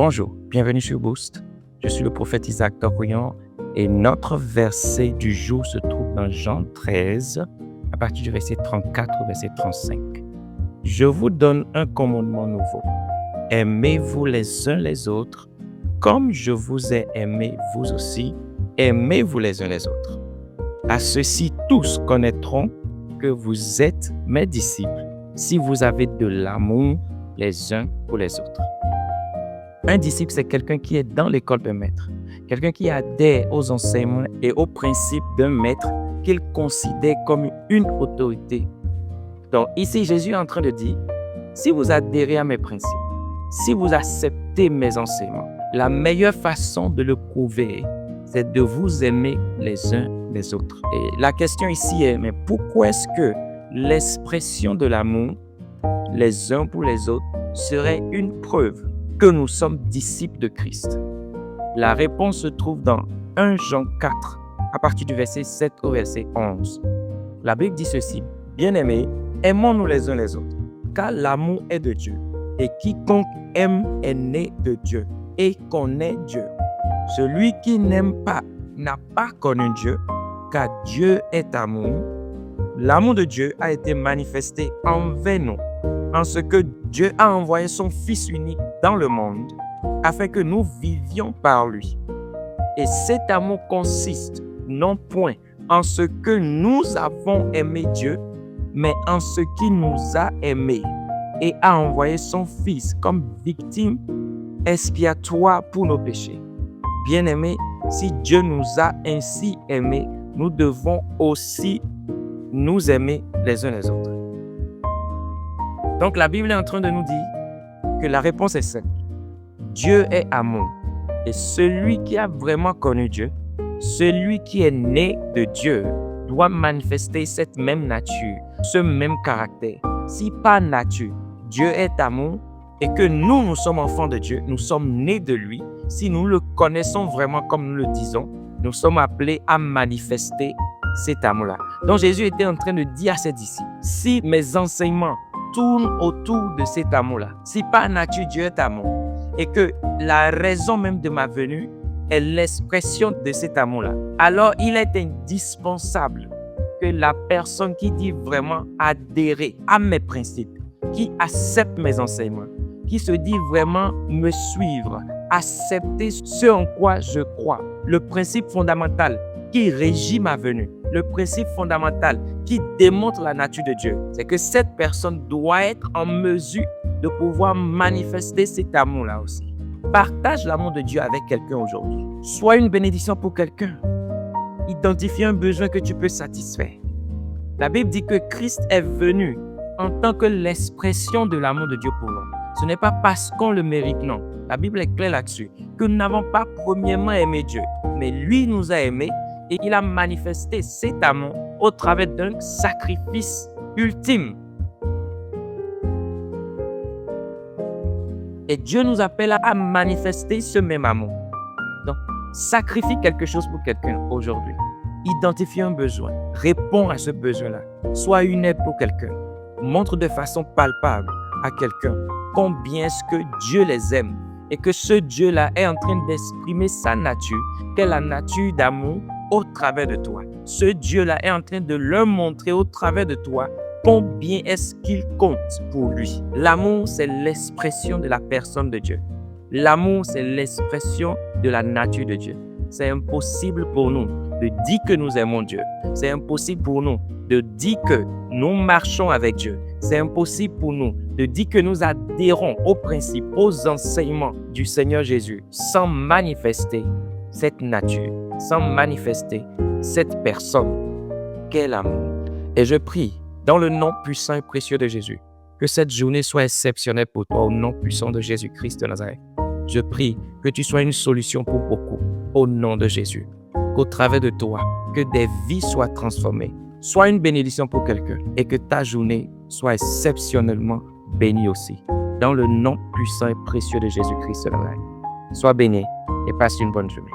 Bonjour, bienvenue sur Boost. Je suis le prophète Isaac Tokoyan et notre verset du jour se trouve dans Jean 13, à partir du verset 34 au verset 35. Je vous donne un commandement nouveau. Aimez-vous les uns les autres, comme je vous ai aimé vous aussi, aimez-vous les uns les autres. À ceux-ci, tous connaîtront que vous êtes mes disciples, si vous avez de l'amour les uns pour les autres. Un disciple, c'est quelqu'un qui est dans l'école d'un maître, quelqu'un qui adhère aux enseignements et aux principes d'un maître qu'il considère comme une autorité. Donc ici, Jésus est en train de dire, si vous adhérez à mes principes, si vous acceptez mes enseignements, la meilleure façon de le prouver, c'est de vous aimer les uns les autres. Et la question ici est, mais pourquoi est-ce que l'expression de l'amour, les uns pour les autres, serait une preuve que nous sommes disciples de Christ? La réponse se trouve dans 1 Jean 4, à partir du verset 7 au verset 11. La Bible dit ceci, « Bien-aimés, aimons-nous les uns les autres, car l'amour est de Dieu, et quiconque aime est né de Dieu, et connaît Dieu. Celui qui n'aime pas n'a pas connu Dieu, car Dieu est amour. L'amour de Dieu a été manifesté envers nous, en ce que Dieu a envoyé son Fils unique dans le monde, afin que nous vivions par lui. Et cet amour consiste non point en ce que nous avons aimé Dieu, mais en ce qu'il nous a aimés et a envoyé son Fils comme victime expiatoire pour nos péchés. Bien-aimés, si Dieu nous a ainsi aimés, nous devons aussi nous aimer les uns les autres. Donc la Bible est en train de nous dire que la réponse est simple. Dieu est amour. Et celui qui a vraiment connu Dieu, celui qui est né de Dieu, doit manifester cette même nature, ce même caractère. Si par nature, Dieu est amour et que nous sommes enfants de Dieu, nous sommes nés de lui, si nous le connaissons vraiment comme nous le disons, nous sommes appelés à manifester cet amour-là. Donc Jésus était en train de dire à ses disciples, si mes enseignements tournent autour de cet amour-là, si par nature Dieu est amour, et que la raison même de ma venue est l'expression de cet amour-là, alors il est indispensable que la personne qui dit vraiment adhérer à mes principes, qui accepte mes enseignements, qui se dit vraiment me suivre, accepter ce en quoi je crois, le principe fondamental qui régit ma venue, le principe fondamental qui démontre la nature de Dieu, c'est que cette personne doit être en mesure de pouvoir manifester cet amour-là aussi. Partage l'amour de Dieu avec quelqu'un aujourd'hui. Sois une bénédiction pour quelqu'un. Identifie un besoin que tu peux satisfaire. La Bible dit que Christ est venu en tant que l'expression de l'amour de Dieu pour nous. Ce n'est pas parce qu'on le mérite, non. La Bible est claire là-dessus, que nous n'avons pas premièrement aimé Dieu, mais lui nous a aimés et il a manifesté cet amour au travers d'un sacrifice ultime. Et Dieu nous appelle à manifester ce même amour. Donc, sacrifie quelque chose pour quelqu'un aujourd'hui. Identifie un besoin. Réponds à ce besoin-là. Sois une aide pour quelqu'un. Montre de façon palpable à quelqu'un combien est-ce que Dieu les aime et que ce Dieu-là est en train d'exprimer sa nature, qu'est la nature d'amour au travers de toi. Ce Dieu-là est en train de leur montrer au travers de toi combien est-ce qu'il compte pour lui. L'amour, c'est l'expression de la personne de Dieu. L'amour, c'est l'expression de la nature de Dieu. C'est impossible pour nous de dire que nous aimons Dieu. C'est impossible pour nous de dire que nous marchons avec Dieu. C'est impossible pour nous de dire que nous adhérons aux principes, aux enseignements du Seigneur Jésus sans manifester cette nature, sans manifester cette personne qu'est l'amour. Et je prie, dans le nom puissant et précieux de Jésus, que cette journée soit exceptionnelle pour toi au nom puissant de Jésus-Christ de Nazareth. Je prie que tu sois une solution pour beaucoup au nom de Jésus. Qu'au travers de toi, que des vies soient transformées. Sois une bénédiction pour quelqu'un et que ta journée soit exceptionnellement bénie aussi. Dans le nom puissant et précieux de Jésus-Christ de Nazareth. Sois béni et passe une bonne journée.